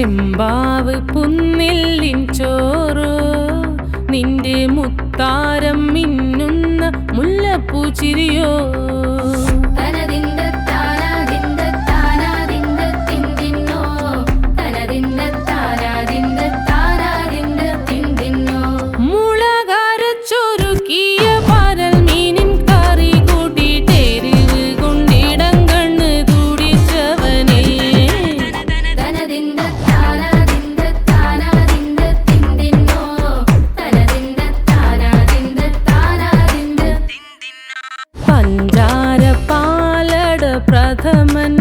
ചെമ്പാവ് പുന്നെല്ലിൻ ചോറ് നിന്റെ മുത്താരം മിന്നുന്ന മുല്ലപ്പൂച്ചിരിയോ പ്രഥമൻ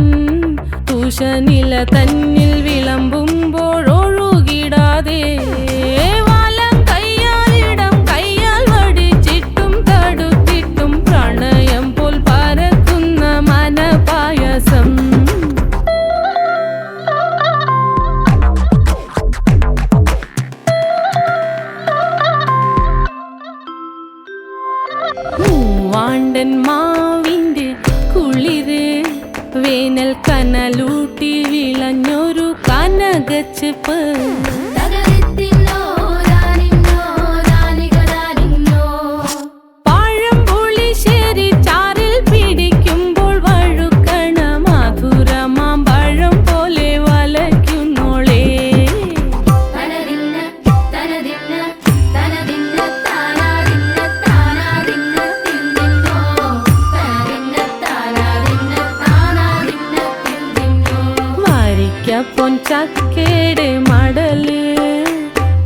തുഷനില തന്നിൽ വിളമ്പുമ്പോഴൊഴുകിടാതെ വലം കയ്യാലിടം കയ്യാൽ വടിച്ചിട്ടും തടുത്തിട്ടും പ്രണയം പോൽ പരക്കുന്ന മനപായസം മൂവാണ്ടൻ മാവിൻ്റെ കുളിര് വേനൽ കനലൂട്ടി വിളഞ്ഞൊരു കനകച്ചെപ്പ് പഴംപുളിശ്ശേരി ചാറിൽ പിടിക്കുമ്പോൾ വഴുക്കണ മധുരമാം പഴം പോലെ വലയ്ക്കുന്നോളേ പൊൻചക്കയുടെ മടല്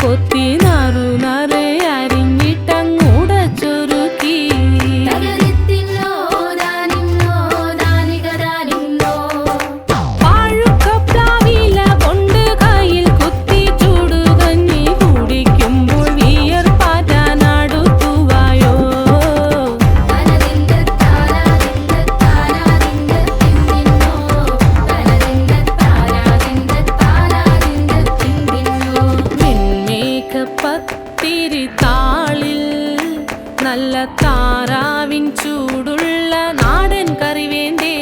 കൊത്തി നാറു നറെ അരിഞ്ഞിട്ടങ്ങൂടച്ചൊരുക്കി പാഴുക്കപ്ലാവില കൊണ്ട് കയ്യിൽ കുത്തി ചൂടുകഞ്ഞി കുടിക്കുമ്പോൾ വിയർപ്പാറ്റാനടുത്തുവായോ പത്തിരി താളിൽ നല്ല താറാവിൻ ചൂടുള്ള നാടൻ കറി വേണ്ടേ